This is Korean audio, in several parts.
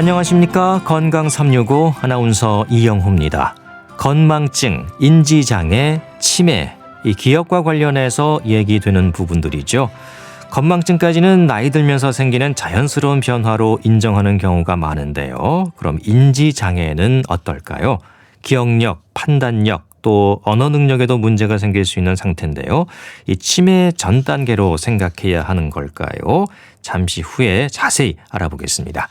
안녕하십니까. 건강 365 아나운서 이영호입니다. 건망증, 인지장애, 치매, 이 기억과 관련해서 얘기되는 부분들이죠. 건망증까지는 나이 들면서 생기는 자연스러운 변화로 인정하는 경우가 많은데요. 그럼 인지장애는 어떨까요? 기억력, 판단력, 또 언어 능력에도 문제가 생길 수 있는 상태인데요. 이 치매 전 단계로 생각해야 하는 걸까요? 잠시 후에 자세히 알아보겠습니다.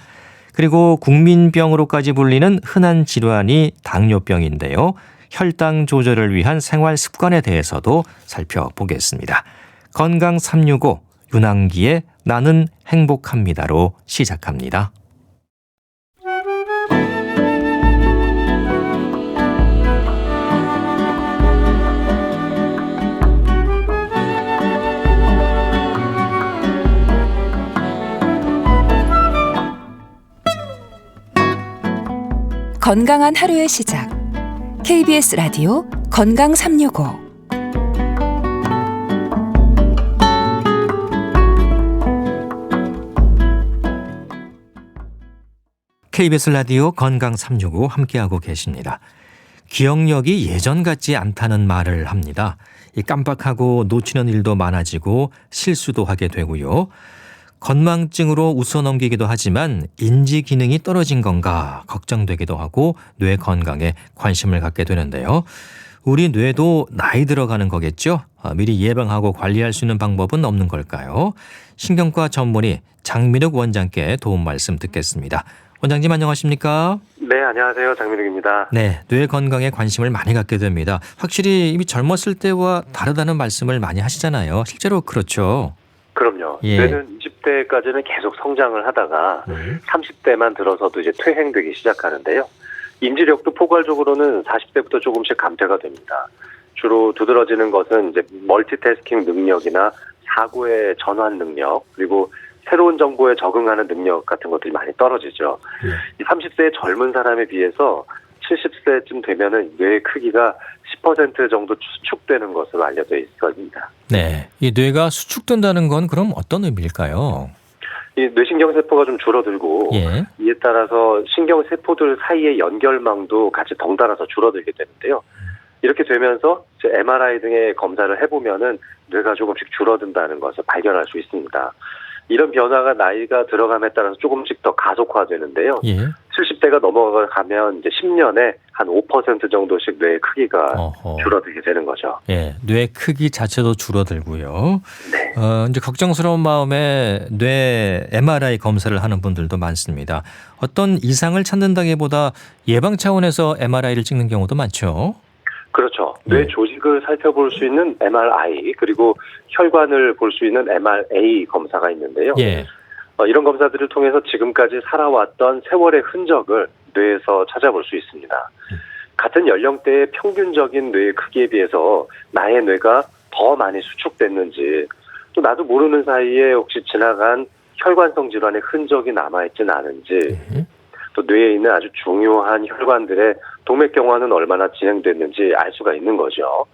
그리고 국민병으로까지 불리는 흔한 질환이 당뇨병인데요. 혈당 조절을 위한 생활 습관에 대해서도 살펴보겠습니다. 건강 365 윤항기의 나는 행복합니다로 시작합니다. 건강한 하루의 시작. KBS 라디오 건강 365. KBS 라디오 건강 365 함께하고 계십니다. 기억력이 예전 같지 않다는 말을 합니다. 깜빡하고 놓치는 일도 많아지고 실수도 하게 되고요. 건망증으로 웃어넘기기도 하지만 인지 기능이 떨어진 건가 걱정되기도 하고 뇌 건강에 관심을 갖게 되는데요. 우리 뇌도 나이 들어가는 거겠죠? 미리 예방하고 관리할 수 있는 방법은 없는 걸까요? 신경과 전문의 장민욱 원장께 도움 말씀 듣겠습니다. 원장님 안녕하십니까? 네, 안녕하세요. 장민욱입니다. 네, 뇌 건강에 관심을 많이 갖게 됩니다. 확실히 이미 젊었을 때와 다르다는 말씀을 많이 하시잖아요. 실제로 그렇죠? 그럼요. 예. 뇌는 20대까지는 계속 성장을 하다가 30대만 들어서도 이제 퇴행되기 시작하는데요. 인지력도 포괄적으로는 40대부터 조금씩 감퇴가 됩니다. 주로 두드러지는 것은 이제 멀티태스킹 능력이나 사고의 전환 능력, 그리고 새로운 정보에 적응하는 능력 같은 것들이 많이 떨어지죠. 이 30세의 젊은 사람에 비해서 70세쯤 되면은 뇌의 크기가 10% 정도 수축되는 것으로 알려져 있습니다. 네, 이 뇌가 수축된다는 건 그럼 어떤 의미일까요? 이 뇌신경세포가 좀 줄어들고 예. 이에 따라서 신경세포들 사이의 연결망도 같이 덩달아서 줄어들게 되는데요. 이렇게 되면서 MRI 등의 검사를 해보면은 뇌가 조금씩 줄어든다는 것을 발견할 수 있습니다. 이런 변화가 나이가 들어감에 따라서 조금씩 더 가속화되는데요. 예. 70대가 넘어가면 이제 10년에 한 5% 정도씩 뇌의 크기가 줄어들게 되는 거죠. 예, 뇌 크기 자체도 줄어들고요. 네. 이제 걱정스러운 마음에 뇌 MRI 검사를 하는 분들도 많습니다. 어떤 이상을 찾는다기보다 예방 차원에서 MRI를 찍는 경우도 많죠. 그렇죠. 뇌 조직을 살펴볼 수 있는 MRI, 그리고 혈관을 볼 수 있는 MRA 검사가 있는데요. 예. 이런 검사들을 통해서 지금까지 살아왔던 세월의 흔적을 뇌에서 찾아볼 수 있습니다. 같은 연령대의 평균적인 뇌의 크기에 비해서 나의 뇌가 더 많이 수축됐는지, 또 나도 모르는 사이에 혹시 지나간 혈관성 질환의 흔적이 남아있지는 않은지, 또 뇌에 있는 아주 중요한 혈관들의 동맥경화는 얼마나 진행됐는지 알 수가 있는 거죠.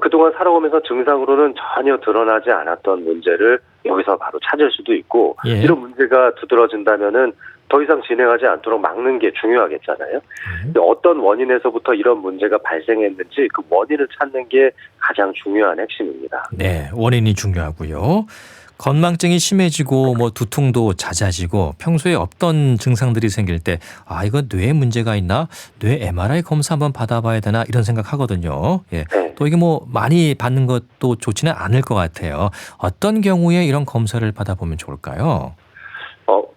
그동안 살아오면서 증상으로는 전혀 드러나지 않았던 문제를 여기서 바로 찾을 수도 있고, 예. 이런 문제가 두드러진다면은 더 이상 진행하지 않도록 막는 게 중요하겠잖아요. 근데 어떤 원인에서부터 이런 문제가 발생했는지 그 원인을 찾는 게 가장 중요한 핵심입니다. 네, 원인이 중요하고요. 건망증이 심해지고 두통도 잦아지고 평소에 없던 증상들이 생길 때 이거 뇌에 문제가 있나? 뇌 MRI 검사 한번 받아봐야 되나? 이런 생각하거든요. 예. 네. 또 이게 많이 받는 것도 좋지는 않을 것 같아요. 어떤 경우에 이런 검사를 받아보면 좋을까요?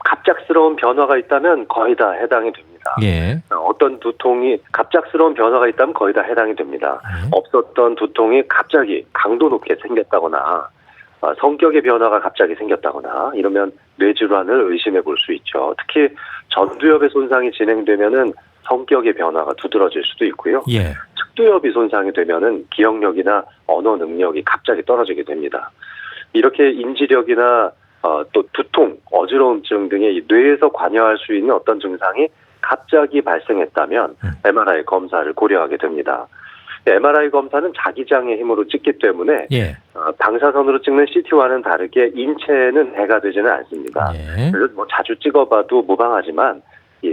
갑작스러운 변화가 있다면 거의 다 해당이 됩니다. 예. 어떤 두통이 갑작스러운 변화가 있다면 거의 다 해당이 됩니다. 없었던 두통이 갑자기 강도 높게 생겼다거나 성격의 변화가 갑자기 생겼다거나 이러면 뇌질환을 의심해 볼 수 있죠. 특히 전두엽의 손상이 진행되면은 성격의 변화가 두드러질 수도 있고요. 예. 측두엽이 손상이 되면은 기억력이나 언어 능력이 갑자기 떨어지게 됩니다. 이렇게 인지력이나 또 두통, 어지러움증 등의 뇌에서 관여할 수 있는 어떤 증상이 갑자기 발생했다면 MRI 검사를 고려하게 됩니다. MRI 검사는 자기장의 힘으로 찍기 때문에 예. 방사선으로 찍는 CT와는 다르게 인체는 해가 되지는 않습니다. 예. 그래서 뭐 자주 찍어봐도 무방하지만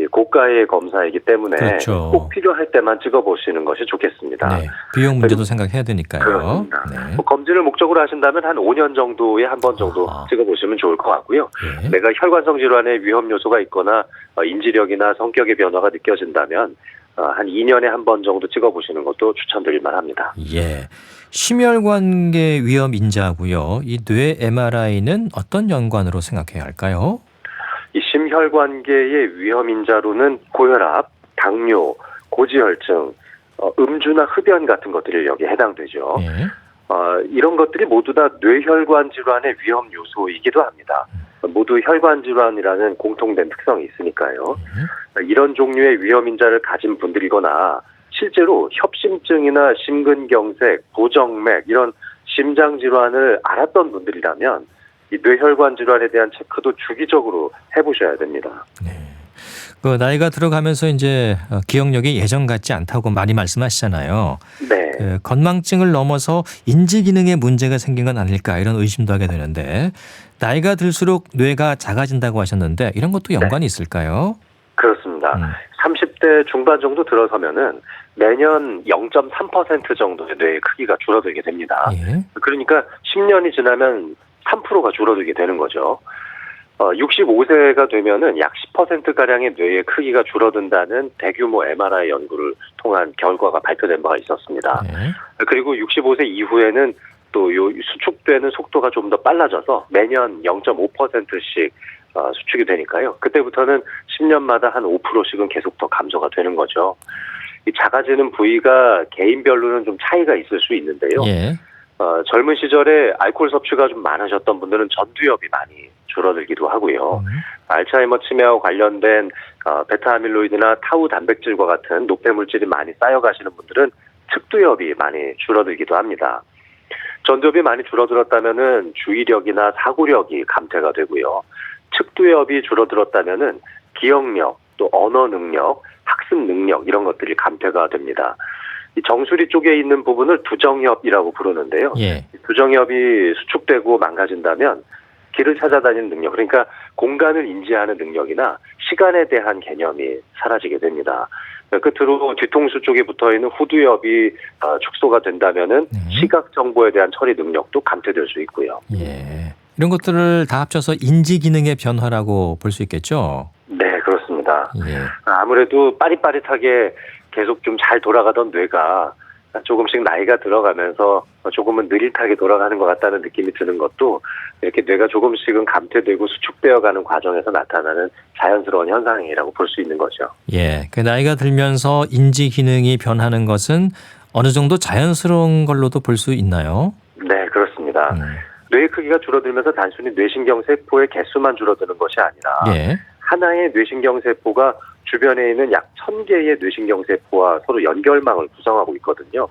고가의 검사이기 때문에 그렇죠. 꼭 필요할 때만 찍어보시는 것이 좋겠습니다. 네. 비용 문제도 생각해야 되니까요. 그렇습니다. 네. 뭐 검진을 목적으로 하신다면 한 5년 정도에 한 번 정도 아하. 찍어보시면 좋을 것 같고요. 예. 내가 혈관성 질환의 위험 요소가 있거나 인지력이나 성격의 변화가 느껴진다면 한 2년에 한 번 정도 찍어보시는 것도 추천드릴 만합니다. 예. 심혈관계 위험 인자고요. 이 뇌 MRI는 어떤 연관으로 생각해야 할까요? 이 심혈관계의 위험 인자로는 고혈압, 당뇨, 고지혈증, 음주나 흡연 같은 것들이 여기에 해당되죠. 예. 이런 것들이 모두 다 뇌혈관 질환의 위험 요소이기도 합니다. 모두 혈관 질환이라는 공통된 특성이 있으니까요. 이런 종류의 위험 인자를 가진 분들이거나 실제로 협심증이나 심근경색, 부정맥 이런 심장 질환을 앓았던 분들이라면 이 뇌혈관 질환에 대한 체크도 주기적으로 해보셔야 됩니다. 네. 그 나이가 들어가면서 이제 기억력이 예전 같지 않다고 많이 말씀하시잖아요. 네. 그 건망증을 넘어서 인지 기능에 문제가 생긴 건 아닐까 이런 의심도 하게 되는데 나이가 들수록 뇌가 작아진다고 하셨는데 이런 것도 연관이 있을까요? 그렇습니다. 30대 중반 정도 들어서면은 매년 0.3% 정도의 뇌의 크기가 줄어들게 됩니다. 예. 그러니까 10년이 지나면 3%가 줄어들게 되는 거죠. 65세가 되면은 약 10%가량의 뇌의 크기가 줄어든다는 대규모 MRI 연구를 통한 결과가 발표된 바가 있었습니다. 예. 그리고 65세 이후에는 또 요 수축되는 속도가 좀 더 빨라져서 매년 0.5%씩 수축이 되니까요. 그때부터는 10년마다 한 5%씩은 계속 더 감소가 되는 거죠. 이 작아지는 부위가 개인별로는 좀 차이가 있을 수 있는데요. 예. 젊은 시절에 알코올 섭취가 좀 많으셨던 분들은 전두엽이 많이 줄어들기도 하고요. 알츠하이머 치매와 관련된 베타아밀로이드나 타우 단백질과 같은 노폐물질이 많이 쌓여가시는 분들은 측두엽이 많이 줄어들기도 합니다. 전두엽이 많이 줄어들었다면은 주의력이나 사고력이 감퇴가 되고요. 측두엽이 줄어들었다면은 기억력, 또 언어 능력, 학습 능력 이런 것들이 감퇴가 됩니다. 이 정수리 쪽에 있는 부분을 두정엽이라고 부르는데요. 예. 두정엽이 수축되고 망가진다면 길을 찾아다니는 능력, 그러니까 공간을 인지하는 능력이나 시간에 대한 개념이 사라지게 됩니다. 끝으로 뒤통수 쪽에 붙어있는 후두엽이 축소가 된다면은 시각 정보에 대한 처리 능력도 감퇴될 수 있고요. 예. 이런 것들을 다 합쳐서 인지 기능의 변화라고 볼 수 있겠죠? 네, 그렇습니다. 예. 아무래도 빠릿빠릿하게 계속 좀 잘 돌아가던 뇌가 조금씩 나이가 들어가면서 조금은 느릿하게 돌아가는 것 같다는 느낌이 드는 것도 이렇게 뇌가 조금씩은 감퇴되고 수축되어가는 과정에서 나타나는 자연스러운 현상이라고 볼 수 있는 거죠. 예. 그 나이가 들면서 인지 기능이 변하는 것은 어느 정도 자연스러운 걸로도 볼 수 있나요? 네, 그렇습니다. 뇌의 크기가 줄어들면서 단순히 뇌신경세포의 개수만 줄어드는 것이 아니라 예. 하나의 뇌신경세포가 주변에 있는 약 1000개의 뇌신경세포와 서로 연결망을 구성하고 있거든요.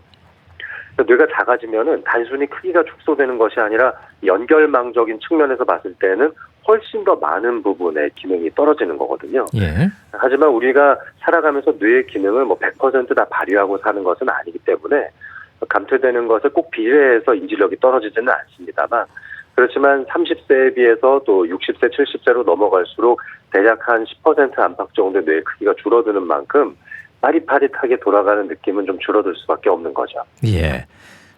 뇌가 작아지면은 단순히 크기가 축소되는 것이 아니라 연결망적인 측면에서 봤을 때는 훨씬 더 많은 부분의 기능이 떨어지는 거거든요. 예. 하지만 우리가 살아가면서 뇌의 기능을 100% 발휘하고 사는 것은 아니기 때문에 감퇴되는 것에 꼭 비례해서 인지력이 떨어지지는 않습니다만 그렇지만 30세에 비해서 또 60세, 70세로 넘어갈수록 대략 한 10% 안팎 정도의 뇌의 크기가 줄어드는 만큼 빠릿빠릿하게 돌아가는 느낌은 좀 줄어들 수밖에 없는 거죠. 예.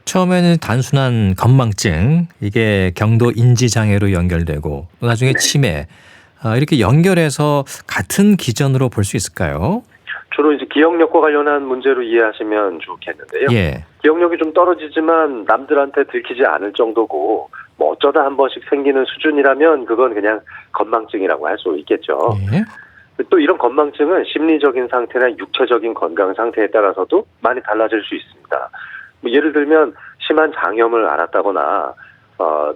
처음에는 단순한 건망증, 이게 경도 인지 장애로 연결되고 나중에 치매, 이렇게 연결해서 같은 기전으로 볼 수 있을까요? 주로 이제 기억력과 관련한 문제로 이해하시면 좋겠는데요. 예. 기억력이 좀 떨어지지만 남들한테 들키지 않을 정도고 뭐 어쩌다 한 번씩 생기는 수준이라면 그건 그냥 건망증이라고 할 수 있겠죠. 예. 또 이런 건망증은 심리적인 상태나 육체적인 건강 상태에 따라서도 많이 달라질 수 있습니다. 뭐 예를 들면 심한 장염을 앓았다거나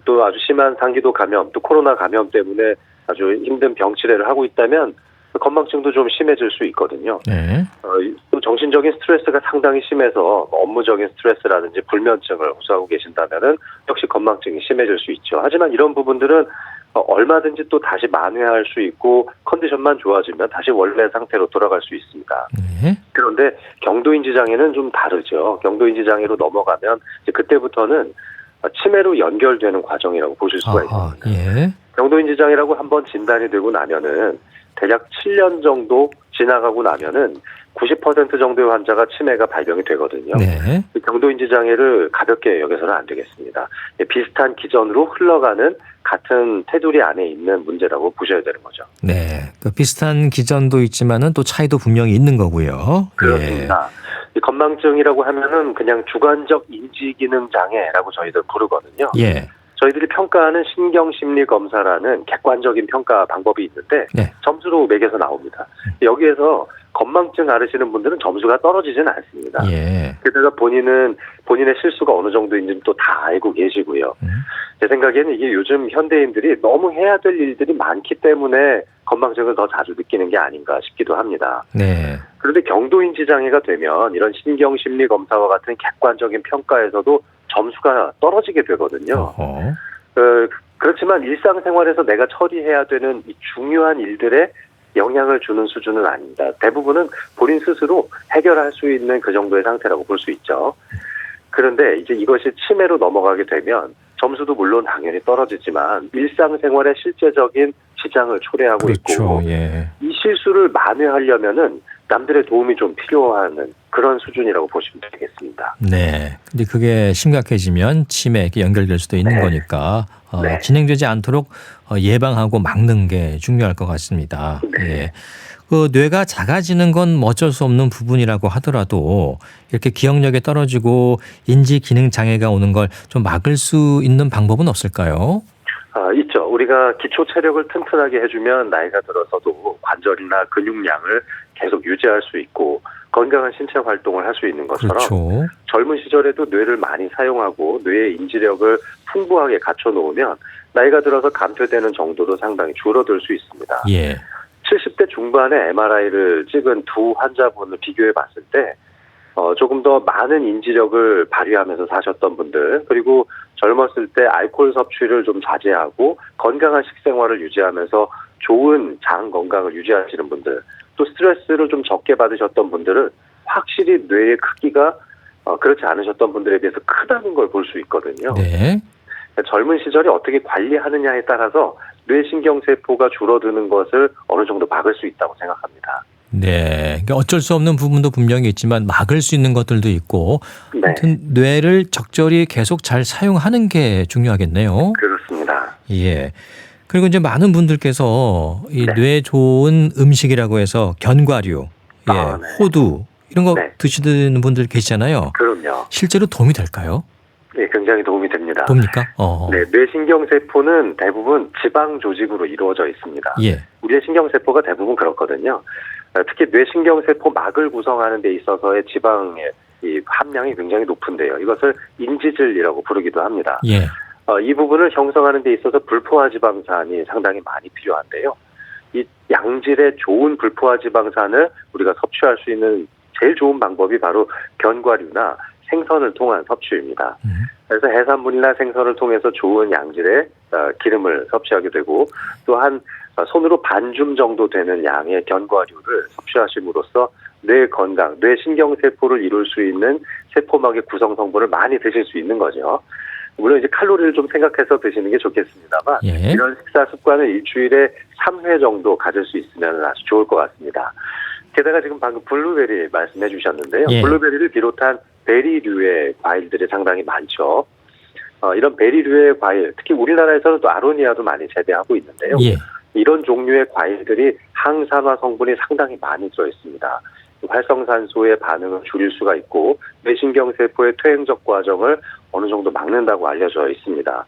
또 아주 심한 상기도 감염, 또 코로나 감염 때문에 아주 힘든 병치레를 하고 있다면 건망증도 좀 심해질 수 있거든요. 네. 또 정신적인 스트레스가 상당히 심해서 업무적인 스트레스라든지 불면증을 호소하고 계신다면은 역시 건망증이 심해질 수 있죠. 하지만 이런 부분들은 얼마든지 또 다시 만회할 수 있고 컨디션만 좋아지면 다시 원래 상태로 돌아갈 수 있습니다. 네. 그런데 경도인지 장애는 좀 다르죠. 경도인지 장애로 넘어가면 이제 그때부터는 치매로 연결되는 과정이라고 보실 수가 아하, 있습니다. 예. 경도인지 장애라고 한번 진단이 되고 나면은 대략 7년 정도 지나가고 나면은 90% 정도의 환자가 치매가 발병이 되거든요. 네. 경도인지 장애를 가볍게 여겨서는 안 되겠습니다. 비슷한 기전으로 흘러가는 같은 테두리 안에 있는 문제라고 보셔야 되는 거죠. 네. 그 비슷한 기전도 있지만은 또 차이도 분명히 있는 거고요. 그렇습니다. 이 건망증이라고 하면은 그냥 주관적 인지기능 장애라고 저희들 부르거든요. 예. 저희들이 평가하는 신경심리검사라는 객관적인 평가 방법이 있는데 네. 점수로 매겨서 나옵니다. 여기에서 건망증 앓으시는 분들은 점수가 떨어지지는 않습니다. 예. 게다가 본인의 실수가 어느 정도인지는 또 다 알고 계시고요. 제 생각에는 이게 요즘 현대인들이 너무 해야 될 일들이 많기 때문에 건망증을 더 자주 느끼는 게 아닌가 싶기도 합니다. 네. 그런데 경도인지 장애가 되면 이런 신경심리검사와 같은 객관적인 평가에서도 점수가 떨어지게 되거든요. 어허. 그렇지만 일상생활에서 내가 처리해야 되는 이 중요한 일들에 영향을 주는 수준은 아닙니다. 대부분은 본인 스스로 해결할 수 있는 그 정도의 상태라고 볼 수 있죠. 그런데 이제 이것이 치매로 넘어가게 되면 점수도 물론 당연히 떨어지지만 일상생활에 실제적인 지장을 초래하고 그렇죠. 있고 예. 이 실수를 만회하려면은 남들의 도움이 좀 필요한 그런 수준이라고 보시면 되겠습니다. 네. 근데 그게 심각해지면 치매에 연결될 수도 있는 네. 거니까 네. 진행되지 않도록 예방하고 막는 게 중요할 것 같습니다. 네. 예. 그 뇌가 작아지는 건 어쩔 수 없는 부분이라고 하더라도 이렇게 기억력이 떨어지고 인지 기능 장애가 오는 걸 좀 막을 수 있는 방법은 없을까요? 있죠. 우리가 기초 체력을 튼튼하게 해주면 나이가 들어서도 관절이나 근육량을 계속 유지할 수 있고 건강한 신체 활동을 할 수 있는 것처럼 그렇죠. 젊은 시절에도 뇌를 많이 사용하고 뇌의 인지력을 풍부하게 갖춰놓으면 나이가 들어서 감퇴되는 정도도 상당히 줄어들 수 있습니다. 예. 70대 중반에 MRI를 찍은 두 환자분을 비교해 봤을 때 조금 더 많은 인지력을 발휘하면서 사셨던 분들, 그리고 젊었을 때 알코올 섭취를 좀 자제하고 건강한 식생활을 유지하면서 좋은 장 건강을 유지하시는 분들, 또 스트레스를 좀 적게 받으셨던 분들은 확실히 뇌의 크기가 그렇지 않으셨던 분들에 비해서 크다는 걸 볼 수 있거든요. 네. 젊은 시절에 어떻게 관리하느냐에 따라서 뇌신경세포가 줄어드는 것을 어느 정도 막을 수 있다고 생각합니다. 네. 그러니까 어쩔 수 없는 부분도 분명히 있지만 막을 수 있는 것들도 있고 네. 아무튼 뇌를 적절히 계속 잘 사용하는 게 중요하겠네요. 그렇습니다. 예. 그리고 이제 많은 분들께서 이 네. 뇌 좋은 음식이라고 해서 견과류, 예, 네. 호두 이런 거 네. 드시는 분들 계시잖아요. 그럼요. 실제로 도움이 될까요? 네, 굉장히 도움이 됩니다. 봅니까? 네, 뇌신경세포는 대부분 지방 조직으로 이루어져 있습니다. 예. 우리의 신경세포가 대부분 그렇거든요. 특히 뇌신경세포 막을 구성하는 데 있어서의 지방의 이 함량이 굉장히 높은데요. 이것을 인지질이라고 부르기도 합니다. 예. 이 부분을 형성하는 데 있어서 불포화 지방산이 상당히 많이 필요한데요. 이 양질의 좋은 불포화 지방산을 우리가 섭취할 수 있는 제일 좋은 방법이 바로 견과류나 생선을 통한 섭취입니다. 그래서 해산물이나 생선을 통해서 좋은 양질의 기름을 섭취하게 되고 또한 손으로 반줌 정도 되는 양의 견과류를 섭취하심으로써 뇌 건강, 뇌 신경세포를 이룰 수 있는 세포막의 구성 성분을 많이 드실 수 있는 거죠. 물론 이제 칼로리를 좀 생각해서 드시는 게 좋겠습니다만 예. 이런 식사 습관을 일주일에 3회 정도 가질 수 있으면 아주 좋을 것 같습니다. 게다가 지금 방금 블루베리 말씀해 주셨는데요. 예. 블루베리를 비롯한 베리류의 과일들이 상당히 많죠. 이런 베리류의 과일, 특히 우리나라에서는 또 아로니아도 많이 재배하고 있는데요. 예. 이런 종류의 과일들이 항산화 성분이 상당히 많이 들어있습니다. 활성산소의 반응을 줄일 수가 있고 뇌신경세포의 퇴행적 과정을 어느 정도 막는다고 알려져 있습니다.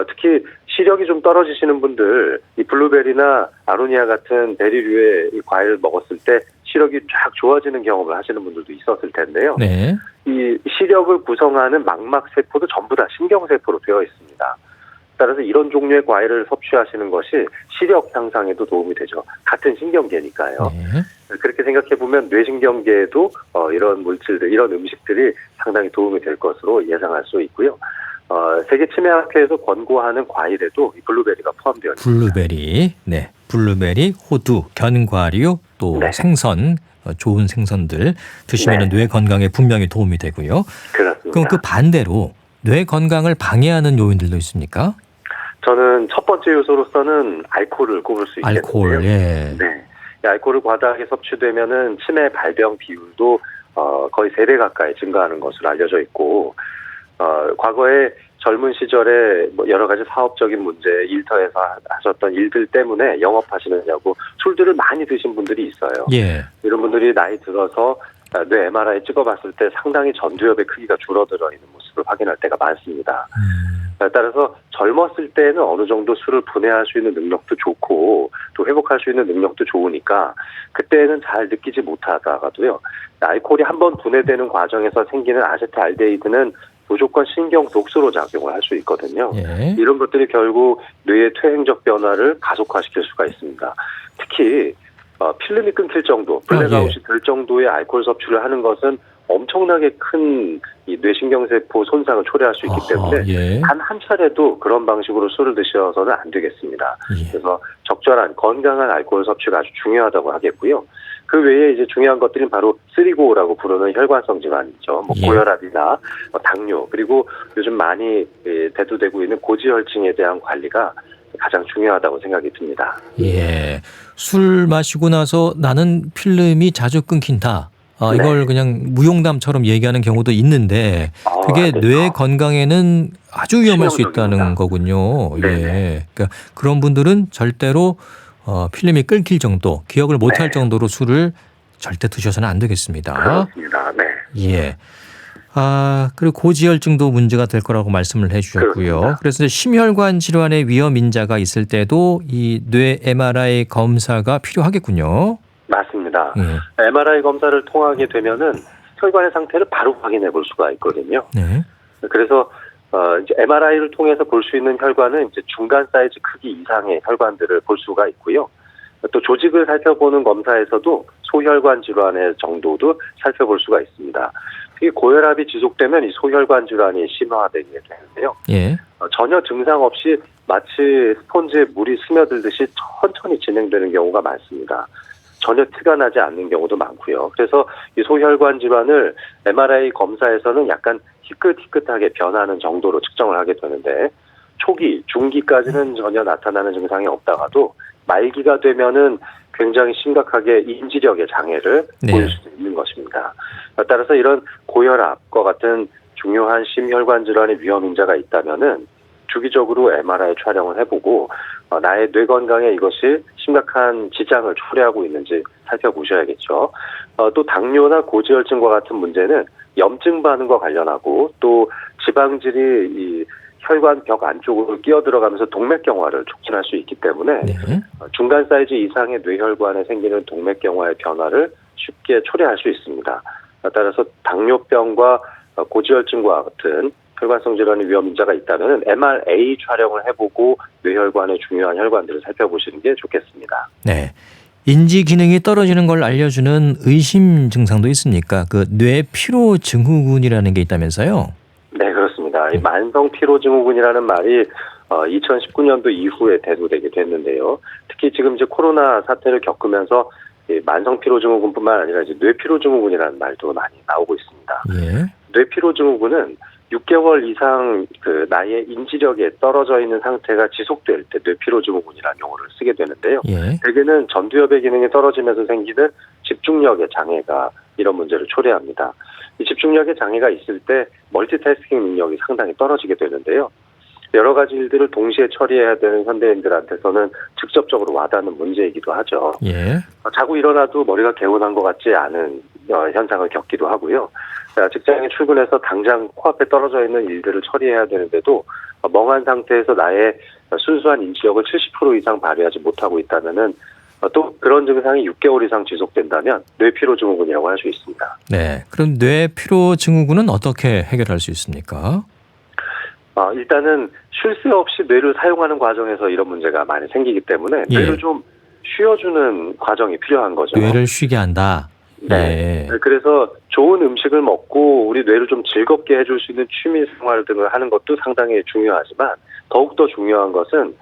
특히 시력이 좀 떨어지시는 분들, 이 블루베리나 아로니아 같은 베리류의 이 과일을 먹었을 때 시력이 쫙 좋아지는 경험을 하시는 분들도 있었을 텐데요. 네. 이 시력을 구성하는 망막세포도 전부 다 신경세포로 되어 있습니다. 따라서 이런 종류의 과일을 섭취하시는 것이 시력 향상에도 도움이 되죠. 같은 신경계니까요. 네. 그렇게 생각해보면 뇌신경계에도 이런 물질들, 이런 음식들이 상당히 도움이 될 것으로 예상할 수 있고요. 세계 치매학회에서 권고하는 과일에도 이 블루베리가 포함되어 있습니다. 블루베리, 네, 블루베리, 호두, 견과류, 또 네. 생선, 좋은 생선들 드시면 네. 뇌 건강에 분명히 도움이 되고요. 그렇습니다. 그럼 그 반대로 뇌 건강을 방해하는 요인들도 있습니까? 저는 첫 번째 요소로서는 알코올을 꼽을 수 있겠는데요. 알코올, 예. 네. 이 알코올을 과다하게 섭취되면은 치매 발병 비율도 거의 3배 가까이 증가하는 것으로 알려져 있고, 과거에 젊은 시절에 뭐 여러 가지 사업적인 문제, 일터에서 하셨던 일들 때문에 영업하시느냐고 술들을 많이 드신 분들이 있어요. 예. 이런 분들이 나이 들어서 뇌 MRI 찍어봤을 때 상당히 전두엽의 크기가 줄어들어 있는 모습을 확인할 때가 많습니다. 따라서 젊었을 때는 어느 정도 술을 분해할 수 있는 능력도 좋고 또 회복할 수 있는 능력도 좋으니까 그때는 잘 느끼지 못하다가도요. 알코올이 한번 분해되는 과정에서 생기는 아세트알데히드는 무조건 신경 독소로 작용을 할 수 있거든요. 예. 이런 것들이 결국 뇌의 퇴행적 변화를 가속화시킬 수가 있습니다. 특히 필름이 끊길 정도, 블랙아웃이 될 정도의 알코올 섭취를 하는 것은 엄청나게 큰 이 뇌신경세포 손상을 초래할 수 있기 때문에 예. 단 한 차례도 그런 방식으로 술을 드셔서는 안 되겠습니다. 예. 그래서 적절한 건강한 알코올 섭취가 아주 중요하다고 하겠고요. 그 외에 이제 중요한 것들은 바로 쓰리고라고 부르는 혈관성 질환이죠. 뭐 예. 고혈압이나 당뇨, 그리고 요즘 많이 대두되고 있는 고지혈증에 대한 관리가 가장 중요하다고 생각이 듭니다. 예. 술 마시고 나서 나는 필름이 자주 끊긴다. 네. 이걸 그냥 무용담처럼 얘기하는 경우도 있는데 그게 네. 뇌 건강에는 아주 위험할 수 있다는 치명적입니다. 거군요. 네네. 예. 그러니까 그런 분들은 절대로 필름이 끊길 정도, 기억을 못할 네. 정도로 술을 절대 드셔서는 안 되겠습니다. 그렇습니다. 네. 예. 그리고 고지혈증도 문제가 될 거라고 말씀을 해주셨고요. 그렇습니다. 그래서 심혈관 질환의 위험 인자가 있을 때도 이 뇌 MRI 검사가 필요하겠군요. 맞습니다. 예. MRI 검사를 통하게 되면은 혈관의 상태를 바로 확인해 볼 수가 있거든요. 네. 그래서 이제 MRI를 통해서 볼 수 있는 혈관은 이제 중간 사이즈 크기 이상의 혈관들을 볼 수가 있고요. 또 조직을 살펴보는 검사에서도 소혈관 질환의 정도도 살펴볼 수가 있습니다. 특히 고혈압이 지속되면 이 소혈관 질환이 심화되게 되는데요. 예. 전혀 증상 없이 마치 스펀지에 물이 스며들듯이 천천히 진행되는 경우가 많습니다. 전혀 티가 나지 않는 경우도 많고요. 그래서 이 소혈관 질환을 MRI 검사에서는 약간 희끗희끗하게 변하는 정도로 측정을 하게 되는데 초기, 중기까지는 전혀 나타나는 증상이 없다가도 말기가 되면은 굉장히 심각하게 인지력의 장애를 네. 보일 수 있는 것입니다. 따라서 이런 고혈압과 같은 중요한 심혈관 질환의 위험 인자가 있다면은 주기적으로 MRI 촬영을 해보고 나의 뇌 건강에 이것이 심각한 지장을 초래하고 있는지 살펴보셔야겠죠. 또 당뇨나 고지혈증과 같은 문제는 염증 반응과 관련하고 또 지방질이 이 혈관 벽 안쪽으로 끼어 들어가면서 동맥경화를 촉진할 수 있기 때문에 네. 중간 사이즈 이상의 뇌혈관에 생기는 동맥경화의 변화를 쉽게 초래할 수 있습니다. 따라서 당뇨병과 고지혈증과 같은 혈관성 질환의 위험 인자가 있다면 MRA 촬영을 해보고 뇌혈관의 중요한 혈관들을 살펴보시는 게 좋겠습니다. 네. 인지 기능이 떨어지는 걸 알려주는 의심 증상도 있습니까? 그 뇌 피로 증후군이라는 게 있다면서요? 네, 그렇습니다. 이 만성 피로 증후군이라는 말이 2019년도 이후에 대두되게 됐는데요. 특히 지금 이제 코로나 사태를 겪으면서 이 만성 피로 증후군뿐만 아니라 이제 뇌 피로 증후군이라는 말도 많이 나오고 있습니다. 예. 뇌 피로 증후군은 6개월 이상 그 나의 인지력에 떨어져 있는 상태가 지속될 때 뇌피로 증후군이라는 용어를 쓰게 되는데요. 예. 대개는 전두엽의 기능이 떨어지면서 생기는 집중력의 장애가 이런 문제를 초래합니다. 이 집중력의 장애가 있을 때 멀티태스킹 능력이 상당히 떨어지게 되는데요. 여러 가지 일들을 동시에 처리해야 되는 현대인들한테서는 직접적으로 와닿는 문제이기도 하죠. 예. 자고 일어나도 머리가 개운한 것 같지 않은 현상을 겪기도 하고요. 직장에 출근해서 당장 코앞에 떨어져 있는 일들을 처리해야 되는데도 멍한 상태에서 나의 순수한 인지력을 70% 이상 발휘하지 못하고 있다면은 또 그런 증상이 6개월 이상 지속된다면 뇌피로 증후군이라고 할 수 있습니다. 네. 그럼 뇌 피로 증후군은 어떻게 해결할 수 있습니까? 일단은 쉴 새 없이 뇌를 사용하는 과정에서 이런 문제가 많이 생기기 때문에 예. 뇌를 좀 쉬어주는 과정이 필요한 거죠. 뇌를 쉬게 한다. 네. 그래서 좋은 음식을 먹고 우리 뇌를 좀 즐겁게 해줄 수 있는 취미 생활 등을 하는 것도 상당히 중요하지만 더욱더 중요한 것은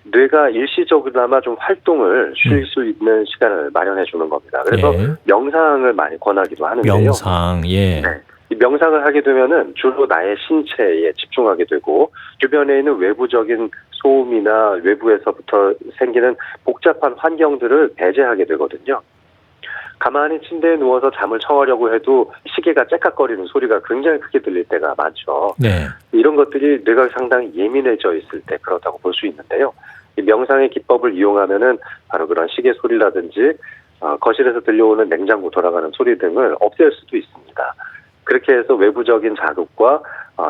뇌가 일시적으로나마 좀 활동을 쉴 수 있는 시간을 마련해 주는 겁니다. 그래서 명상을 많이 권하기도 하는데요. 명상, 예. 네. 이 명상을 하게 되면은 주로 나의 신체에 집중하게 되고 주변에 있는 외부적인 소음이나 외부에서부터 생기는 복잡한 환경들을 배제하게 되거든요. 가만히 침대에 누워서 잠을 청하려고 해도 시계가 째깍거리는 소리가 굉장히 크게 들릴 때가 많죠. 네. 이런 것들이 뇌가 상당히 예민해져 있을 때 그렇다고 볼 수 있는데요. 이 명상의 기법을 이용하면은 바로 그런 시계 소리라든지 거실에서 들려오는 냉장고 돌아가는 소리 등을 없앨 수도 있습니다. 그렇게 해서 외부적인 자극과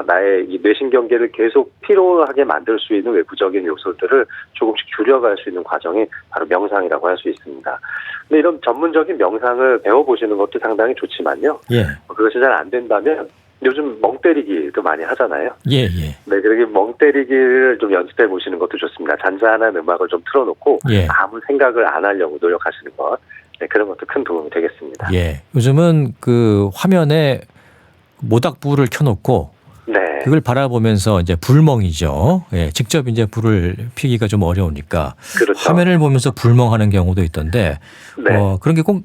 나의 이 뇌신경계를 계속 피로하게 만들 수 있는 외부적인 요소들을 조금씩 줄여갈 수 있는 과정이 바로 명상이라고 할 수 있습니다. 근데 이런 전문적인 명상을 배워보시는 것도 상당히 좋지만요. 예. 그것이 잘 안 된다면 요즘 멍 때리기도 많이 하잖아요. 예, 예. 네, 그렇게 멍 때리기를 좀 연습해 보시는 것도 좋습니다. 잔잔한 음악을 좀 틀어놓고 예. 아무 생각을 안 하려고 노력하시는 것. 네, 그런 것도 큰 도움이 되겠습니다. 예. 요즘은 그 화면에 모닥불을 켜놓고 네. 그걸 바라보면서 이제 불멍이죠. 예. 직접 이제 불을 피기가 좀 어려우니까 그렇죠. 화면을 보면서 불멍하는 경우도 있던데 네. 그런 게 꼭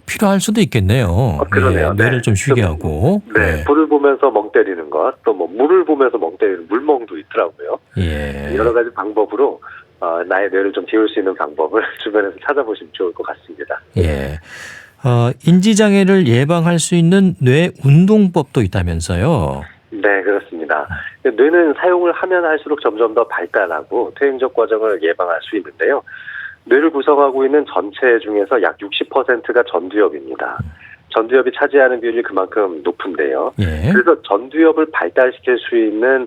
필요할 수도 있겠네요. 그러네요. 예. 뇌를 네. 좀 쉬게 하고. 네. 예. 불을 보면서 멍 때리는 것, 또 뭐 물을 보면서 멍 때리는 물멍도 있더라고요. 예. 여러 가지 방법으로 나의 뇌를 좀 비울 수 있는 방법을 주변에서 찾아보시면 좋을 것 같습니다. 예. 인지장애를 예방할 수 있는 뇌 운동법도 있다면서요. 네, 그렇습니다. 뇌는 사용을 하면 할수록 점점 더 발달하고 퇴행적 과정을 예방할 수 있는데요. 뇌를 구성하고 있는 전체 중에서 약 60%가 전두엽입니다. 전두엽이 차지하는 비율이 그만큼 높은데요. 예. 그래서 전두엽을 발달시킬 수 있는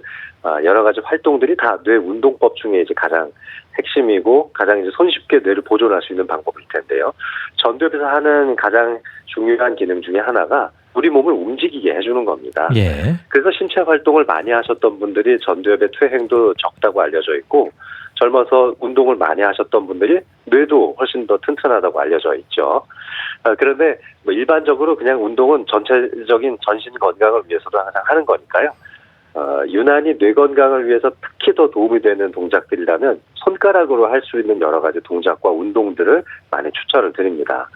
여러 가지 활동들이 다 뇌 운동법 중에 이제 가장 핵심이고 가장 이제 손쉽게 뇌를 보존할 수 있는 방법일 텐데요. 전두엽에서 하는 가장 중요한 기능 중에 하나가 우리 몸을 움직이게 해주는 겁니다. 예. 그래서 신체 활동을 많이 하셨던 분들이 전두엽의 퇴행도 적다고 알려져 있고 젊어서 운동을 많이 하셨던 분들이 뇌도 훨씬 더 튼튼하다고 알려져 있죠. 그런데 뭐 일반적으로 그냥 운동은 전체적인 전신 건강을 위해서도 항상 하는 거니까요. 유난히 뇌 건강을 위해서 특히 더 도움이 되는 동작들이라면 손가락으로 할 수 있는 여러 가지 동작과 운동들을 많이 추천을 드립니다.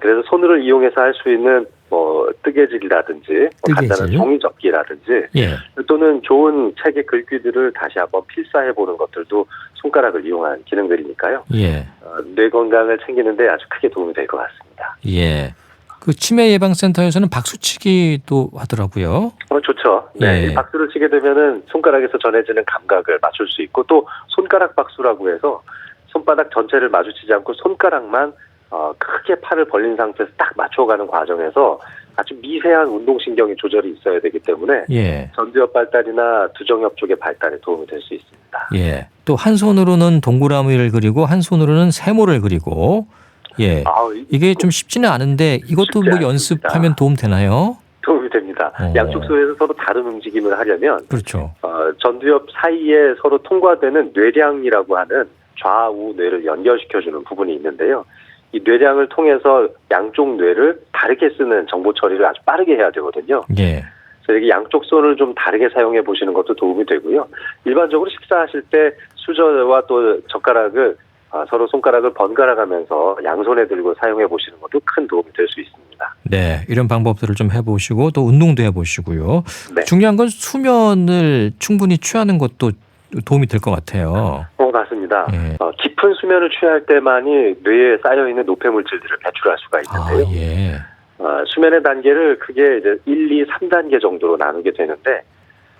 그래서 손을 이용해서 할 수 있는 뭐 뜨개질이라든지 간단한 종이접기라든지 예. 또는 좋은 책의 글귀들을 다시 한번 필사해 보는 것들도 손가락을 이용한 기능들이니까요. 예. 뇌 건강을 챙기는데 아주 크게 도움이 될 것 같습니다. 예. 그 치매 예방센터에서는 박수치기도 하더라고요. 좋죠. 네. 예. 박수를 치게 되면은 손가락에서 전해지는 감각을 맞출 수 있고 또 손가락 박수라고 해서 손바닥 전체를 마주치지 않고 손가락만 크게 팔을 벌린 상태에서 딱 맞춰가는 과정에서 아주 미세한 운동신경의 조절이 있어야 되기 때문에 예. 전두엽 발달이나 두정엽 쪽의 발달에 도움이 될 수 있습니다. 예. 또 한 손으로는 동그라미를 그리고 한 손으로는 세모를 그리고 예. 이게 좀 쉽지는 않은데 이것도 뭐 연습하면 도움 되나요? 도움이 됩니다. 양쪽 손에서 서로 다른 움직임을 하려면 그렇죠. 전두엽 사이에 서로 통과되는 뇌량이라고 하는 좌우 뇌를 연결시켜주는 부분이 있는데요. 이 뇌량을 통해서 양쪽 뇌를 다르게 쓰는 정보 처리를 아주 빠르게 해야 되거든요. 예. 그래서 이렇게 양쪽 손을 좀 다르게 사용해 보시는 것도 도움이 되고요. 일반적으로 식사하실 때 수저와 또 젓가락을 서로 손가락을 번갈아가면서 양손에 들고 사용해 보시는 것도 큰 도움이 될 수 있습니다. 네, 이런 방법들을 좀 해보시고 또 운동도 해보시고요. 네. 중요한 건 수면을 충분히 취하는 것도 도움이 될 것 같아요. 맞습니다. 예. 깊은 수면을 취할 때만이 뇌에 쌓여있는 노폐 물질들을 배출할 수가 있는데요. 예. 수면의 단계를 크게 이제 1, 2, 3단계 정도로 나누게 되는데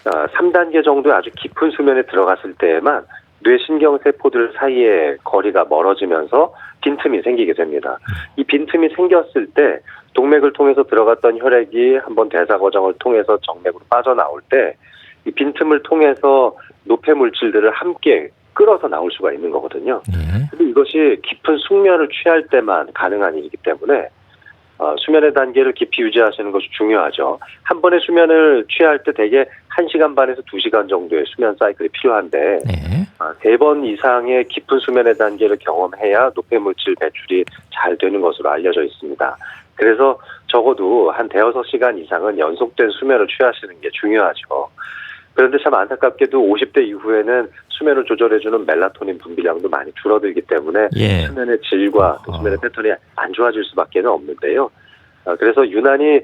3단계 정도의 아주 깊은 수면에 들어갔을 때에만 뇌 신경세포들 사이에 거리가 멀어지면서 빈틈이 생기게 됩니다. 이 빈틈이 생겼을 때 동맥을 통해서 들어갔던 혈액이 한번 대사 과정을 통해서 정맥으로 빠져나올 때 이 빈틈을 통해서 노폐 물질들을 함께 끌어서 나올 수가 있는 거거든요. 그런데 이것이 깊은 숙면을 취할 때만 가능한 일이기 때문에 수면의 단계를 깊이 유지하시는 것이 중요하죠. 한 번의 수면을 취할 때 대개 1시간 반에서 2시간 정도의 수면 사이클이 필요한데 네. 3번 이상의 깊은 수면의 단계를 경험해야 노폐물질 배출이 잘 되는 것으로 알려져 있습니다. 그래서 적어도 한 대여섯 시간 이상은 연속된 수면을 취하시는 게 중요하죠. 그런데 참 안타깝게도 50대 이후에는 수면을 조절해주는 멜라토닌 분비량도 많이 줄어들기 때문에 예. 수면의 질과 또 수면의 패턴이 안 좋아질 수밖에 없는데요. 그래서 유난히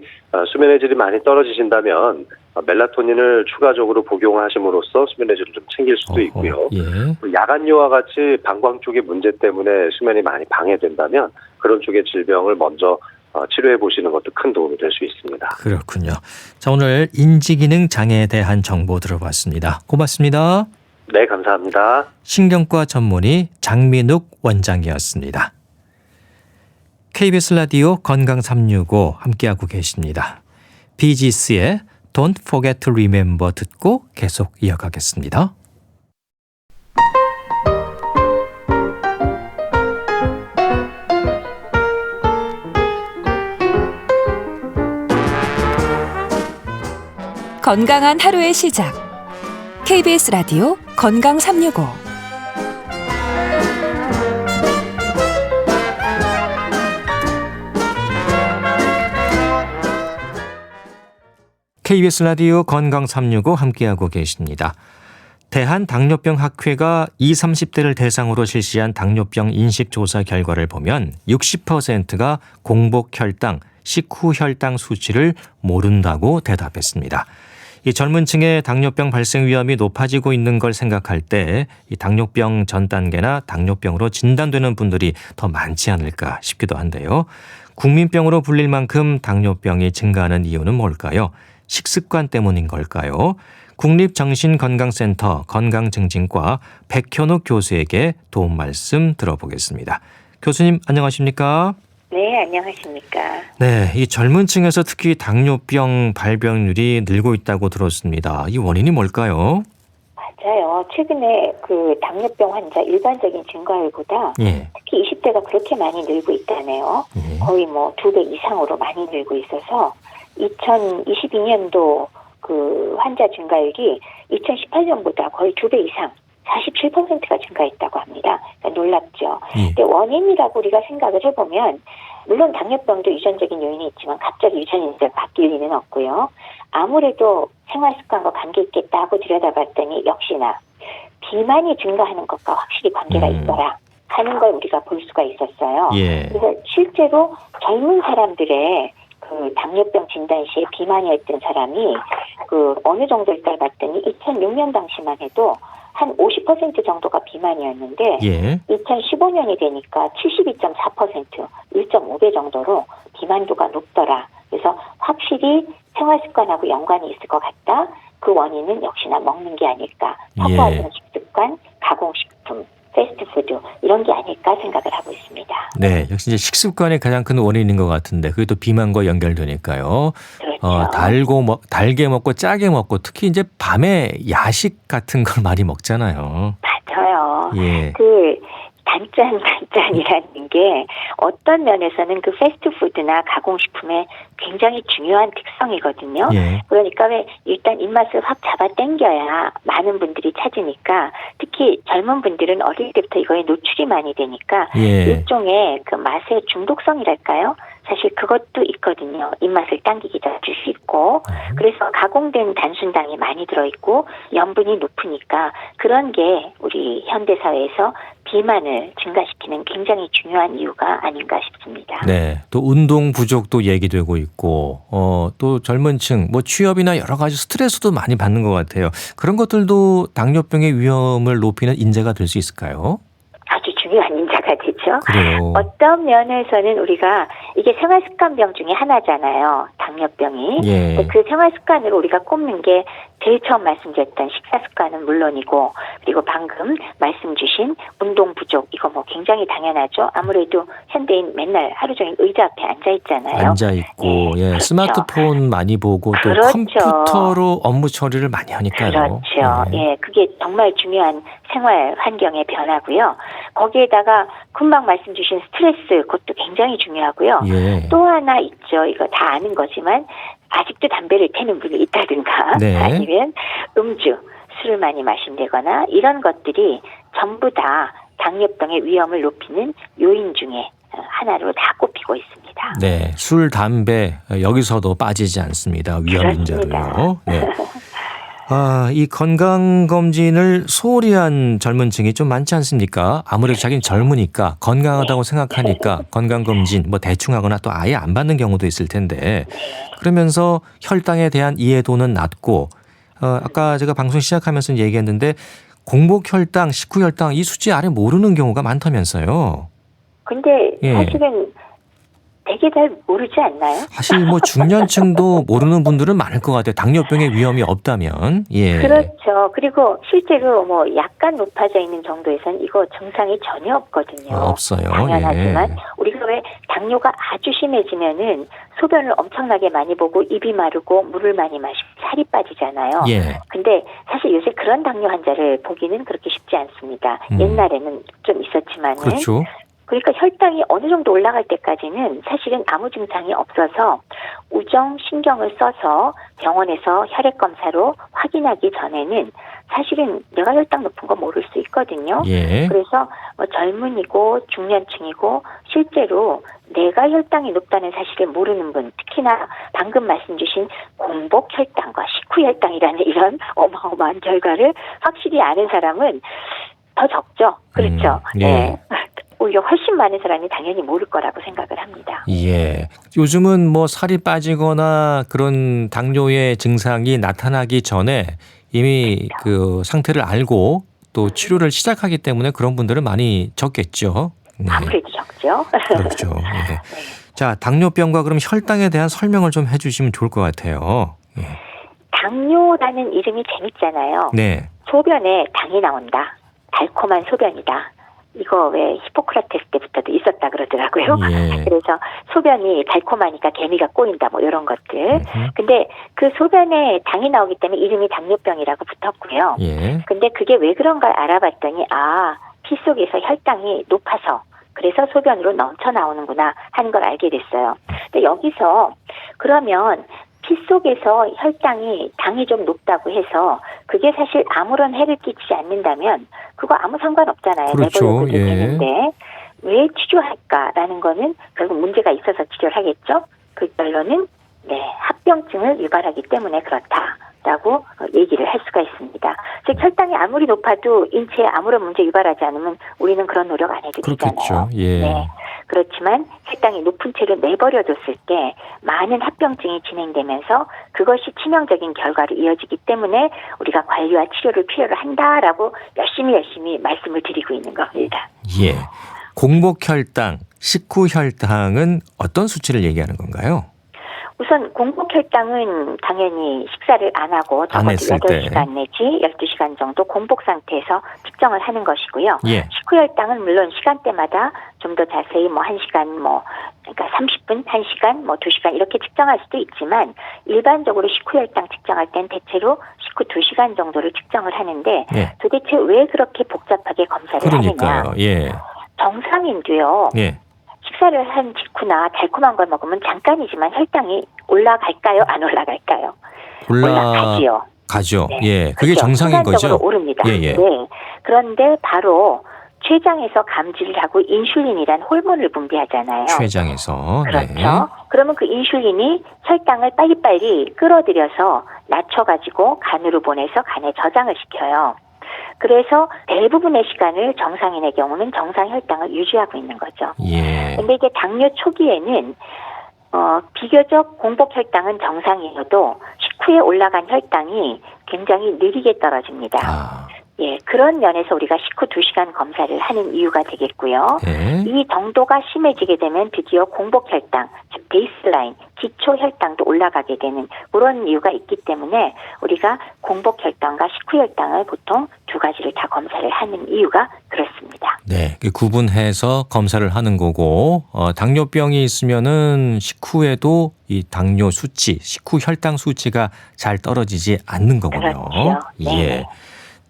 수면의 질이 많이 떨어지신다면 멜라토닌을 추가적으로 복용하심으로써 수면의 질을 좀 챙길 수도 있고요. 예. 야간요와 같이 방광 쪽의 문제 때문에 수면이 많이 방해된다면 그런 쪽의 질병을 먼저 치료해 보시는 것도 큰 도움이 될 수 있습니다. 그렇군요. 자, 오늘 인지기능 장애에 대한 정보 들어봤습니다. 고맙습니다. 네, 감사합니다. 신경과 전문의 장민욱 원장이었습니다. KBS 라디오 건강 365 함께하고 계십니다. 비지스의 Don't Forget to Remember 듣고 계속 이어가겠습니다. 건강한 하루의 시작. KBS 라디오 건강 365. KBS 라디오 건강 365 함께하고 계십니다. 대한당뇨병학회가 20, 30대를 대상으로 실시한 당뇨병 인식조사 결과를 보면 60%가 공복혈당, 식후혈당 수치를 모른다고 대답했습니다. 이 젊은 층의 당뇨병 발생 위험이 높아지고 있는 걸 생각할 때 이 당뇨병 전 단계나 당뇨병으로 진단되는 분들이 더 많지 않을까 싶기도 한데요. 국민병으로 불릴 만큼 당뇨병이 증가하는 이유는 뭘까요? 식습관 때문인 걸까요? 국립정신건강센터 건강증진과 백현욱 교수에게 도움 말씀 들어보겠습니다. 교수님 안녕하십니까? 네, 안녕하십니까. 네, 이 젊은 층에서 특히 당뇨병 발병률이 늘고 있다고 들었습니다. 이 원인이 뭘까요? 맞아요. 최근에 그 당뇨병 환자 일반적인 증가율보다 예. 특히 20대가 그렇게 많이 늘고 있다네요. 예. 거의 뭐 2배 이상으로 많이 늘고 있어서 2022년도 그 환자 증가율이 2018년보다 거의 2배 이상 47%가 증가했다고 합니다. 그러니까 놀랍죠. 예. 근데 원인이라고 우리가 생각을 해보면 물론 당뇨병도 유전적인 요인이 있지만 갑자기 유전이 바뀔 리는 없고요. 아무래도 생활습관과 관계 있겠다 하고 들여다봤더니 역시나 비만이 증가하는 것과 확실히 관계가 있더라 하는 걸 우리가 볼 수가 있었어요. 예. 그래서 실제로 젊은 사람들의 그 당뇨병 진단 시에 비만이었던 사람이 그 어느 정도일까 봤더니 2006년 당시만 해도 한 50% 정도가 비만이었는데 예. 2015년이 되니까 72.4%, 1.5배 정도로 비만도가 높더라. 그래서 확실히 생활습관하고 연관이 있을 것 같다. 그 원인은 역시나 먹는 게 아닐까. 사소한 식습관, 가공식품, 패스트푸드 이런 게 아닐까 생각을 하고 있습니다. 네, 역시 이제 식습관이 가장 큰 원인인 것 같은데 그게 또 비만과 연결되니까요. 그렇죠. 달게 먹고 짜게 먹고 특히 이제 밤에 야식 같은 걸 많이 먹잖아요. 맞아요. 예. 그 단짠이라는 게 어떤 면에서는 그 패스트푸드나 가공식품의 굉장히 중요한 특성이거든요. 예. 그러니까 왜 일단 입맛을 확 잡아 당겨야 많은 분들이 찾으니까 특히 젊은 분들은 어릴 때부터 이거에 노출이 많이 되니까 예. 일종의 그 맛의 중독성이랄까요? 사실 그것도 있거든요. 입맛을 당기기도 할 수 있고 그래서 가공된 단순당이 많이 들어있고 염분이 높으니까 그런 게 우리 현대사회에서 비만을 증가시키는 굉장히 중요한 이유가 아닌가 싶습니다. 네, 또 운동 부족도 얘기되고 있고 또 젊은 층 뭐 취업이나 여러 가지 스트레스도 많이 받는 것 같아요. 그런 것들도 당뇨병의 위험을 높이는 인재가 될 수 있을까요? 아주 중요한 인자가 되죠. 그래요. 어떤 면에서는 우리가 이게 생활습관병 중에 하나잖아요. 당뇨병이. 예. 그 생활습관으로 우리가 꼽는 게 제일 처음 말씀드렸던 식사습관은 물론이고 그리고 방금 말씀 주신 운동 부족 이거 뭐 굉장히 당연하죠. 아무래도 현대인 맨날 하루 종일 의자 앞에 앉아 있잖아요. 앉아 있고 예, 그렇죠. 스마트폰 많이 보고 또 그렇죠. 컴퓨터로 업무 처리를 많이 하니까요. 그렇죠. 예, 그게 정말 중요한 생활 환경의 변화고요. 거기에다가 금방 말씀 주신 스트레스 그것도 굉장히 중요하고요. 예. 또 하나 있죠. 이거 다 아는 거지만 아직도 담배를 태는 분이 있다든가 네. 아니면 음주, 술을 많이 마신다거나 이런 것들이 전부 다 당뇨병의 위험을 높이는 요인 중에 하나로 다 꼽히고 있습니다. 네, 술, 담배 여기서도 빠지지 않습니다. 위험 인자로요. 네. 이 건강검진을 소홀히 한 젊은층이 좀 많지 않습니까? 아무래도 자기는 젊으니까 건강하다고 생각하니까 건강검진 뭐 대충 하거나 또 아예 안 받는 경우도 있을 텐데 그러면서 혈당에 대한 이해도는 낮고 아까 제가 방송 시작하면서 얘기했는데 공복혈당, 식후혈당 이 수치 아래 모르는 경우가 많다면서요. 근데 예. 사실은 되게 잘 모르지 않나요? 사실 뭐 중년층도 모르는 분들은 많을 것 같아요. 당뇨병의 위험이 없다면. 예. 그렇죠. 그리고 실제로 뭐 약간 높아져 있는 정도에선 이거 증상이 전혀 없거든요. 없어요. 당연하지만 예. 우리가 왜 당뇨가 아주 심해지면은 소변을 엄청나게 많이 보고 입이 마르고 물을 많이 마시고 살이 빠지잖아요. 예. 근데 사실 요새 그런 당뇨 환자를 보기는 그렇게 쉽지 않습니다. 옛날에는 좀 있었지만은. 그렇죠. 그러니까 혈당이 어느 정도 올라갈 때까지는 사실은 아무 증상이 없어서 우정 신경을 써서 병원에서 혈액 검사로 확인하기 전에는 사실은 내가 혈당 높은 거 모를 수 있거든요. 예. 그래서 뭐 젊은이고 중년층이고 실제로 내가 혈당이 높다는 사실을 모르는 분, 특히나 방금 말씀 주신 공복 혈당과 식후 혈당이라는 이런 어마어마한 결과를 확실히 아는 사람은 더 적죠. 그렇죠. 예. 네. 오히려 훨씬 많은 사람이 당연히 모를 거라고 생각을 합니다. 예. 요즘은 뭐 살이 빠지거나 그런 당뇨의 증상이 나타나기 전에 이미 그 상태를 알고 또 치료를 시작하기 때문에 그런 분들은 많이 적겠죠. 네. 아무래도 적죠. 그렇죠. 예. 자, 당뇨병과 그럼 혈당에 대한 설명을 좀 해주시면 좋을 것 같아요. 예. 당뇨라는 이름이 재밌잖아요. 네. 소변에 당이 나온다. 달콤한 소변이다. 이거 왜 히포크라테스 때부터도 있었다 그러더라고요. 예. 그래서 소변이 달콤하니까 개미가 꼬인다 뭐 이런 것들. 근데 그 소변에 당이 나오기 때문에 이름이 당뇨병이라고 붙었고요. 예. 근데 그게 왜 그런가 알아봤더니 피 속에서 혈당이 높아서 그래서 소변으로 넘쳐 나오는구나 하는 걸 알게 됐어요. 근데 여기서 그러면 피 속에서 혈당이 당이 좀 높다고 해서 그게 사실 아무런 해를 끼치지 않는다면 그거 아무 상관없잖아요. 그렇죠. 내버려둬도 예. 되는데 왜 치료할까라는 거는 결국 문제가 있어서 치료를 하겠죠. 그 결론은 합병증을 유발하기 때문에 그렇다라고 얘기를 할 수가 있습니다. 즉 혈당이 아무리 높아도 인체에 아무런 문제 유발하지 않으면 우리는 그런 노력 안 해도 되잖아요. 그렇겠죠. 예. 네. 그렇지만 혈당이 높은 채로 내버려뒀을 때 많은 합병증이 진행되면서 그것이 치명적인 결과로 이어지기 때문에 우리가 관리와 치료를 필요로 한다라고 열심히 말씀을 드리고 있는 겁니다. 예. 공복혈당, 식후혈당은 어떤 수치를 얘기하는 건가요? 우선 공복혈당은 당연히 식사를 안 하고 적어도 8시간 내지 12시간 정도 공복 상태에서 측정을 하는 것이고요. 예. 식후혈당은 물론 시간대마다 좀 더 자세히 1시간 그러니까 30분, 1시간, 2시간 이렇게 측정할 수도 있지만 일반적으로 식후혈당 측정할 땐 대체로 식후 2시간 정도를 측정을 하는데 예. 도대체 왜 그렇게 복잡하게 검사를 그러니까요. 하느냐. 예. 정상인도요. 예. 식사를 한 직후나 달콤한 걸 먹으면 잠깐이지만 혈당이 올라갈까요? 안 올라갈까요? 올라가지요. 가죠. 네. 예. 그게 그렇죠. 정상인 거죠? 순간적으로 오릅니다. 예. 네. 그런데 바로 췌장에서 감지를 하고 인슐린이란 호르몬을 분비하잖아요. 췌장에서. 그렇죠. 네. 그러면 그 인슐린이 혈당을 빨리빨리 끌어들여서 낮춰가지고 간으로 보내서 간에 저장을 시켜요. 그래서 대부분의 시간을 정상인의 경우는 정상 혈당을 유지하고 있는 거죠. 예. 근데 이게 당뇨 초기에는 비교적 공복 혈당은 정상이어도 식후에 올라간 혈당이 굉장히 느리게 떨어집니다. 아. 예, 그런 면에서 우리가 식후 2시간 검사를 하는 이유가 되겠고요. 네. 이 정도가 심해지게 되면 드디어 공복 혈당, 즉 베이스라인, 기초 혈당도 올라가게 되는 그런 이유가 있기 때문에 우리가 공복 혈당과 식후 혈당을 보통 두 가지를 다 검사를 하는 이유가 그렇습니다. 네, 구분해서 검사를 하는 거고 당뇨병이 있으면은 식후에도 이 당뇨 수치, 식후 혈당 수치가 잘 떨어지지 않는 거군요. 그렇죠. 네. 예.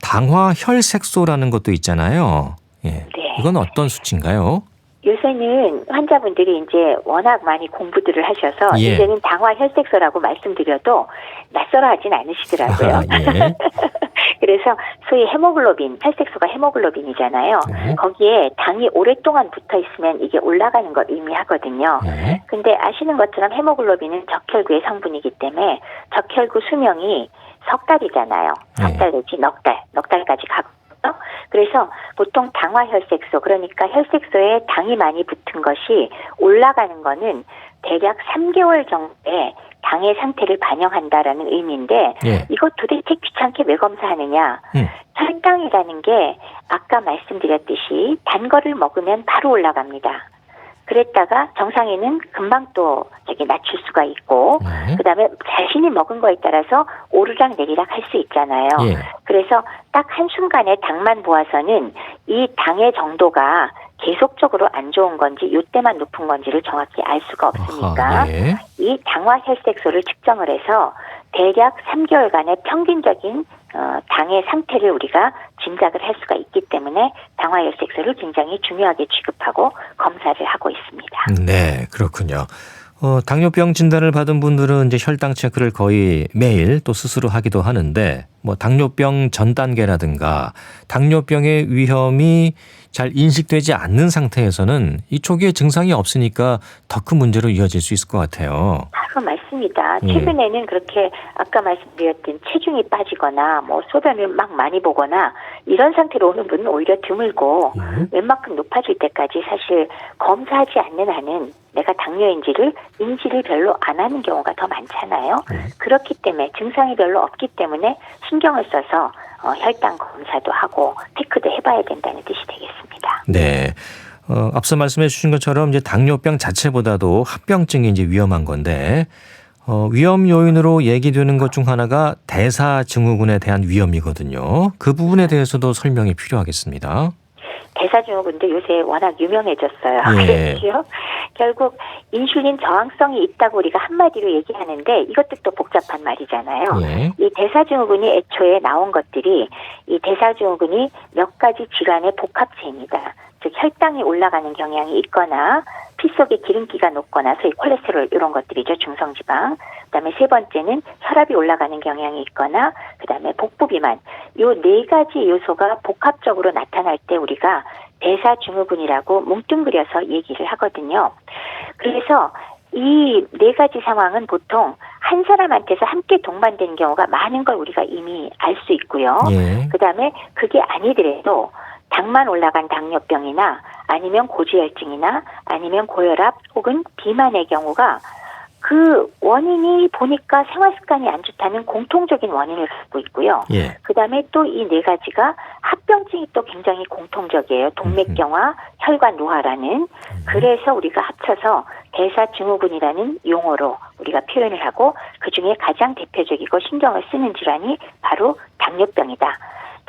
당화 혈색소라는 것도 있잖아요. 예. 네. 이건 어떤 수치인가요? 요새는 환자분들이 이제 워낙 많이 공부들을 하셔서 예. 이제는 당화 혈색소라고 말씀드려도 낯설어 하진 않으시더라고요. 예. 그래서 소위 헤모글로빈, 혈색소가 헤모글로빈이잖아요. 네. 거기에 당이 오랫동안 붙어 있으면 이게 올라가는 걸 의미하거든요. 네. 근데 아시는 것처럼 헤모글로빈은 적혈구의 성분이기 때문에 적혈구 수명이 석 달이잖아요. 석 달 내지 넉 달까지 가거든요. 그래서 보통 당화혈색소, 그러니까 혈색소에 당이 많이 붙은 것이 올라가는 거는 대략 3개월 정도에 당의 상태를 반영한다라는 의미인데 예. 이거 도대체 귀찮게 왜 검사하느냐. 혈당이라는 게 아까 말씀드렸듯이 단 거를 먹으면 바로 올라갑니다. 그랬다가 정상에는 금방 또 낮출 수가 있고 네. 그다음에 자신이 먹은 거에 따라서 오르락 내리락 할 수 있잖아요. 예. 그래서 딱 한순간에 당만 보아서는 이 당의 정도가 계속적으로 안 좋은 건지 이때만 높은 건지를 정확히 알 수가 없으니까 아하, 예. 이 당화혈색소를 측정을 해서 대략 3개월간의 평균적인 당의 상태를 우리가 짐작을 할 수가 있기 때문에 당화혈색소를 굉장히 중요하게 취급하고 검사를 하고 있습니다. 네, 그렇군요. 당뇨병 진단을 받은 분들은 이제 혈당 체크를 거의 매일 또 스스로 하기도 하는데 뭐 당뇨병 전 단계라든가 당뇨병의 위험이 잘 인식되지 않는 상태에서는 이 초기에 증상이 없으니까 더 큰 문제로 이어질 수 있을 것 같아요. 바로 맞습니다. 예. 최근에는 그렇게 아까 말씀드렸던 체중이 빠지거나 뭐 소변을 막 많이 보거나 이런 상태로 오는 분은 오히려 드물고 웬만큼 높아질 때까지 사실 검사하지 않는 한은 내가 당뇨인지를 인지를 별로 안 하는 경우가 더 많잖아요. 그렇기 때문에 증상이 별로 없기 때문에 신경을 써서 혈당 검사도 하고 체크도 해봐야 된다는 뜻이 되겠습니다. 네. 앞서 말씀해 주신 것처럼 이제 당뇨병 자체보다도 합병증이 이제 위험한 건데 위험 요인으로 얘기되는 것 중 하나가 대사증후군에 대한 위험이거든요. 그 부분에 대해서도 설명이 필요하겠습니다. 대사증후군도 요새 워낙 유명해졌어요. 예. 그렇죠? 결국 인슐린 저항성이 있다고 우리가 한마디로 얘기하는데 이것도 또 복잡한 말이잖아요. 예. 이 대사증후군이 애초에 나온 것들이 이 대사증후군이 몇 가지 질환의 복합체입니다. 즉 혈당이 올라가는 경향이 있거나 피 속에 기름기가 높거나 소위 콜레스테롤 이런 것들이죠. 중성지방. 그다음에 세 번째는 혈압이 올라가는 경향이 있거나 그다음에 복부 비만. 요 네 가지 요소가 복합적으로 나타날 때 우리가 대사증후군이라고 뭉뚱그려서 얘기를 하거든요. 그래서 이 네 가지 상황은 보통 한 사람한테서 함께 동반되는 경우가 많은 걸 우리가 이미 알 수 있고요. 예. 그다음에 그게 아니더라도 당만 올라간 당뇨병이나 아니면 고지혈증이나 아니면 고혈압 혹은 비만의 경우가 그 원인이 보니까 생활 습관이 안 좋다는 공통적인 원인을 갖고 있고요. 예. 그다음에 또 이 네 가지가 합병증이 또 굉장히 공통적이에요. 동맥경화, 혈관 노화라는. 그래서 우리가 합쳐서 대사증후군이라는 용어로 우리가 표현을 하고 그중에 가장 대표적이고 신경을 쓰는 질환이 바로 당뇨병이다.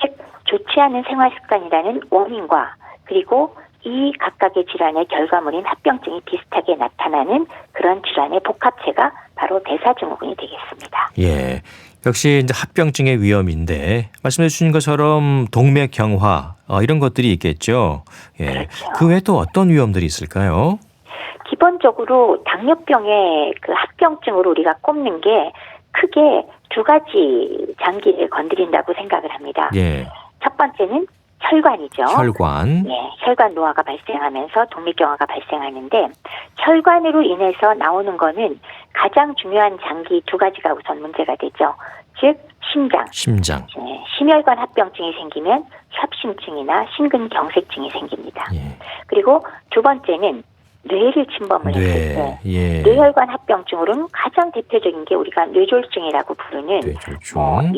즉 좋지 않은 생활 습관이라는 원인과 그리고 이 각각의 질환의 결과물인 합병증이 비슷하게 나타나는 그런 질환의 복합체가 바로 대사증후군이 되겠습니다. 예. 역시 이제 합병증의 위험인데 말씀해 주신 것처럼 동맥경화 이런 것들이 있겠죠. 예. 그렇죠. 그 외에 또 어떤 위험들이 있을까요? 기본적으로 당뇨병의 그 합병증으로 우리가 꼽는 게 크게 두 가지 장기를 건드린다고 생각을 합니다. 예. 첫 번째는 혈관이죠. 혈관. 네, 혈관 노화가 발생하면서 동맥경화가 발생하는데 혈관으로 인해서 나오는 거는 가장 중요한 장기 두 가지가 우선 문제가 되죠. 즉 심장. 심장. 네, 심혈관 합병증이 생기면 협심증이나 심근경색증이 생깁니다. 예. 그리고 두 번째는 뇌를 침범을 했을 때 예. 뇌혈관 합병증으로는 가장 대표적인 게 우리가 뇌졸중이라고 부르는 뇌졸중.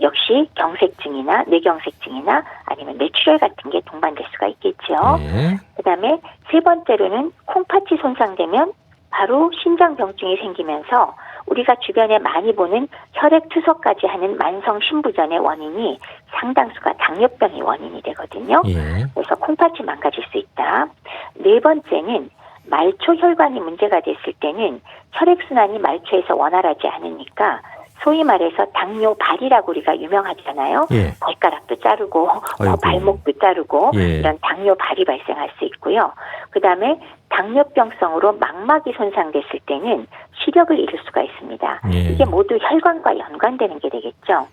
역시 경색증이나 뇌경색증이나 아니면 뇌출혈 같은 게 동반될 수가 있겠죠. 예. 그다음에 세 번째로는 콩팥이 손상되면 바로 심장병증이 생기면서 우리가 주변에 많이 보는 혈액투석까지 하는 만성 심부전의 원인이 상당수가 당뇨병의 원인이 되거든요. 예. 그래서 콩팥이 망가질 수 있다. 네 번째는 말초 혈관이 문제가 됐을 때는 혈액순환이 말초에서 원활하지 않으니까 소위 말해서 당뇨발이라고 우리가 유명하잖아요. 예. 발가락도 자르고 아이고. 발목도 자르고 예. 이런 당뇨발이 발생할 수 있고요. 그다음에 당뇨병성으로 망막이 손상됐을 때는 시력을 잃을 수가 있습니다. 예. 이게 모두 혈관과 연관되는 게 되겠죠.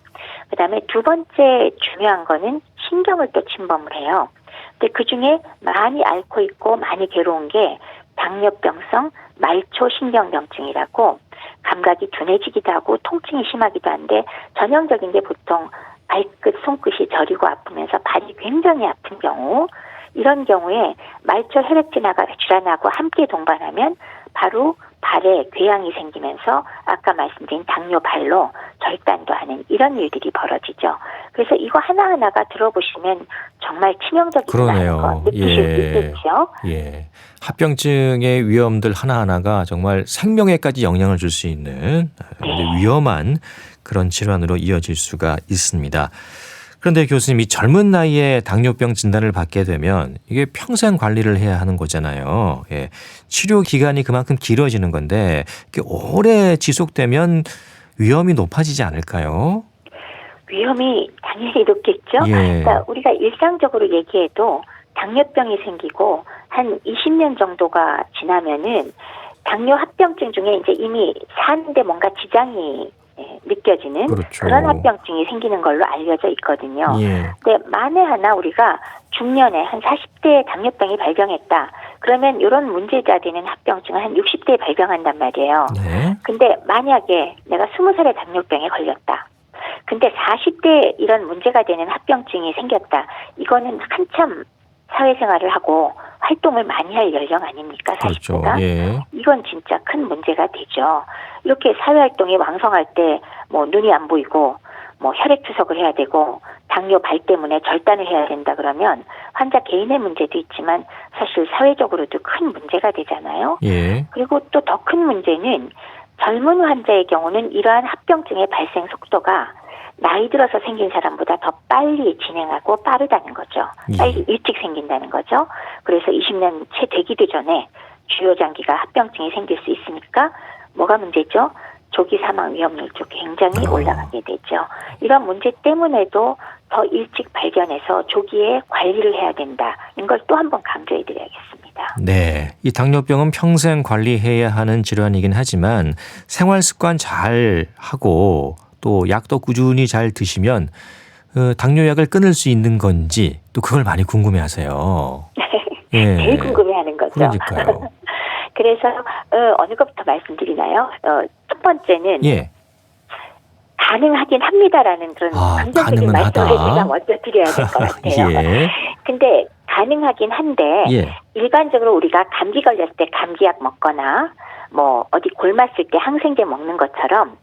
그다음에 두 번째 중요한 거는 신경을 또 침범을 해요. 근데 그중에 많이 앓고 있고 많이 괴로운 게 당뇨병성 말초신경염증이라고 감각이 둔해지기도 하고 통증이 심하기도 한데 전형적인 게 보통 발끝, 손끝이 저리고 아프면서 발이 굉장히 아픈 경우, 이런 경우에 말초 혈액 진화가 줄어나고 함께 동반하면 바로 발에 궤양이 생기면서 아까 말씀드린 당뇨발로 절단도 하는 이런 일들이 벌어지죠. 그래서 이거 하나하나가 들어보시면 정말 치명적이라는 거 느끼실 수 있겠죠. 예. 합병증의 위험들 하나하나가 정말 생명에까지 영향을 줄 수 있는 위험한 그런 질환으로 이어질 수가 있습니다. 그런데 교수님, 이 젊은 나이에 당뇨병 진단을 받게 되면 이게 평생 관리를 해야 하는 거잖아요. 예. 치료 기간이 그만큼 길어지는 건데 이게 오래 지속되면 위험이 높아지지 않을까요? 위험이 당연히 높겠죠. 예. 그러니까 우리가 일상적으로 얘기해도 당뇨병이 생기고 한 20년 정도가 지나면은 당뇨 합병증 중에 이제 이미 사는데 뭔가 지장이 느껴지는 그렇죠. 그런 합병증이 생기는 걸로 알려져 있거든요. 예. 근데 만에 하나 우리가 중년에 한 40대에 당뇨병이 발병했다. 그러면 이런 문제가 되는 합병증은 한 60대에 발병한단 말이에요. 네. 근데 만약에 내가 20살에 당뇨병에 걸렸다. 근데 40대에 이런 문제가 되는 합병증이 생겼다. 이거는 한참 사회생활을 하고 활동을 많이 할 연령 아닙니까? 40대가. 그렇죠. 예. 이건 진짜 큰 문제가 되죠. 이렇게 사회활동이 왕성할 때 뭐 눈이 안 보이고 뭐 혈액 투석을 해야 되고 당뇨발 때문에 절단을 해야 된다 그러면 환자 개인의 문제도 있지만 사실 사회적으로도 큰 문제가 되잖아요. 예. 그리고 또 더 큰 문제는 젊은 환자의 경우는 이러한 합병증의 발생 속도가 나이 들어서 생긴 사람보다 더 빨리 진행하고 빠르다는 거죠. 빨리 일찍 생긴다는 거죠. 그래서 20년 채 되기도 전에 주요 장기가 합병증이 생길 수 있으니까 뭐가 문제죠? 조기 사망 위험률도 굉장히 올라가게 되죠. 이런 문제 때문에도 더 일찍 발견해서 조기에 관리를 해야 된다. 이걸 또 한 번 강조해 드려야겠습니다. 네. 이 당뇨병은 평생 관리해야 하는 질환이긴 하지만 생활 습관 잘 하고 또 약도 꾸준히 잘 드시면 당뇨약을 끊을 수 있는 건지 또 그걸 많이 궁금해하세요. 예. 제일 궁금해하는 거죠. 그러니까요. 그래서 어느 것부터 말씀드리나요? 첫 번째는 예. 가능하긴 합니다라는 그런 긍정적인 말씀을 제가 먼저 드려야 될 것 같아요. 예. 근데 가능하긴 한데 예. 일반적으로 우리가 감기 걸렸을 때 감기약 먹거나 뭐 어디 골맞을 때 항생제 먹는 것처럼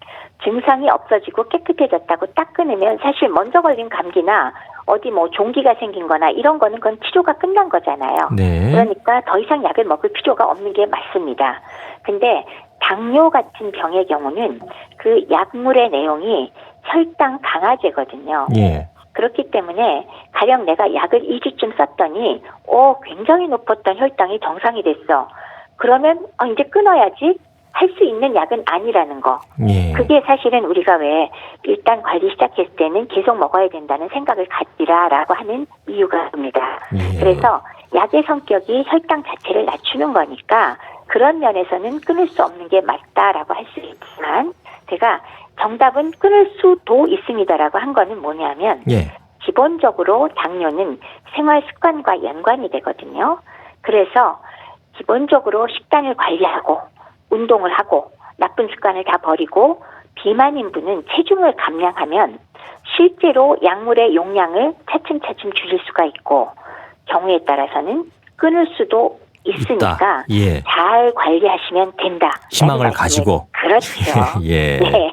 증상이 없어지고 깨끗해졌다고 딱 끊으면 사실 먼저 걸린 감기나 어디 뭐 종기가 생긴 거나 이런 거는 그건 치료가 끝난 거잖아요. 네. 그러니까 더 이상 약을 먹을 필요가 없는 게 맞습니다. 근데 당뇨 같은 병의 경우는 그 약물의 내용이 혈당 강화제거든요. 예. 그렇기 때문에 가령 내가 약을 2주쯤 썼더니 굉장히 높았던 혈당이 정상이 됐어. 그러면 이제 끊어야지 할 수 있는 약은 아니라는 거. 예. 그게 사실은 우리가 왜 일단 관리 시작했을 때는 계속 먹어야 된다는 생각을 가지라라고 하는 이유가 있습니다. 예. 그래서 약의 성격이 혈당 자체를 낮추는 거니까 그런 면에서는 끊을 수 없는 게 맞다라고 할 수 있지만 제가 정답은 끊을 수도 있습니다라고 한 거는 뭐냐면 예. 기본적으로 당뇨는 생활 습관과 연관이 되거든요. 그래서 기본적으로 식단을 관리하고 운동을 하고 나쁜 습관을 다 버리고 비만인 분은 체중을 감량하면 실제로 약물의 용량을 차츰차츰 줄일 수가 있고 경우에 따라서는 끊을 수도 있으니까 예. 잘 관리하시면 된다. 희망을 가지고. 그렇죠. 예. 네.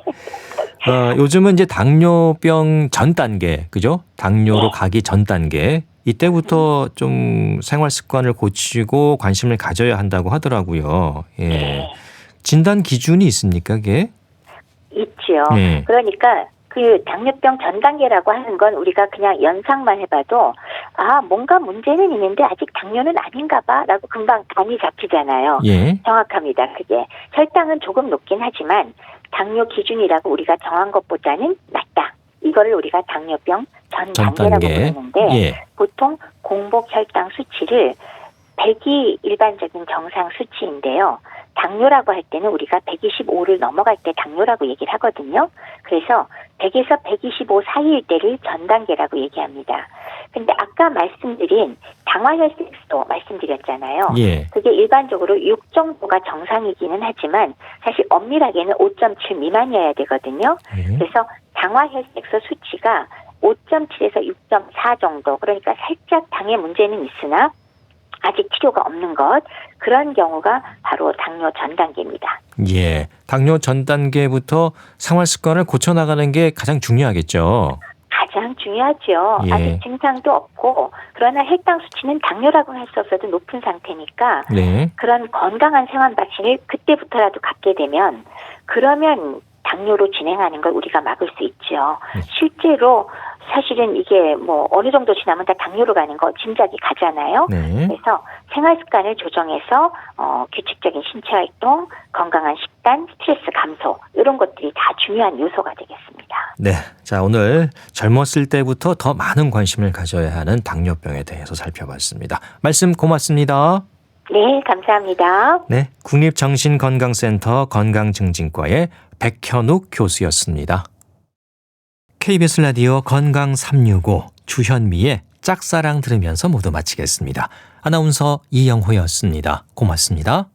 요즘은 이제 당뇨병 전 단계, 그죠? 당뇨로 네. 가기 전 단계. 이때부터 좀 생활 습관을 고치고 관심을 가져야 한다고 하더라고요. 예. 네. 진단 기준이 있습니까, 그게? 있죠. 네. 그러니까 그 당뇨병 전 단계라고 하는 건 우리가 그냥 연상만 해봐도 뭔가 문제는 있는데 아직 당뇨는 아닌가 봐라고 금방 감이 잡히잖아요. 예. 정확합니다. 그게 혈당은 조금 높긴 하지만 당뇨 기준이라고 우리가 정한 것보다는 낮다. 이거를 우리가 당뇨병 전 단계라고 부르는데 예. 보통 공복 혈당 수치를 100이 일반적인 정상 수치인데요. 당뇨라고 할 때는 우리가 125를 넘어갈 때 당뇨라고 얘기를 하거든요. 그래서 100에서 125 사이일 때를 전 단계라고 얘기합니다. 근데 아까 말씀드린 당화혈색소 말씀드렸잖아요. 예. 그게 일반적으로 6 정도가 정상이기는 하지만 사실 엄밀하게는 5.7 미만이어야 되거든요. 예. 그래서 당화혈색소 수치가 5.7에서 6.4 정도, 그러니까 살짝 당의 문제는 있으나 아직 치료가 없는 것, 그런 경우가 바로 당뇨 전 단계입니다. 예. 당뇨 전 단계부터 생활 습관을 고쳐나가는 게 가장 중요하겠죠. 가장 중요하죠. 예. 아직 증상도 없고, 그러나 혈당 수치는 당뇨라고는 할 수 없어도 높은 상태니까 네. 그런 건강한 생활 방식을 그때부터라도 갖게 되면, 그러면 당뇨로 진행하는 걸 우리가 막을 수 있죠. 실제로 사실은 이게 뭐 어느 정도 지나면 다 당뇨로 가는 거 짐작이 가잖아요. 네. 그래서 생활 습관을 조정해서 규칙적인 신체 활동, 건강한 식단, 스트레스 감소, 이런 것들이 다 중요한 요소가 되겠습니다. 네. 자, 오늘 젊었을 때부터 더 많은 관심을 가져야 하는 당뇨병에 대해서 살펴봤습니다. 말씀 고맙습니다. 네, 감사합니다. 네. 국립정신건강센터 건강증진과의 백현욱 교수였습니다. KBS 라디오 건강 365 주현미의 짝사랑 들으면서 모두 마치겠습니다. 아나운서 이영호였습니다. 고맙습니다.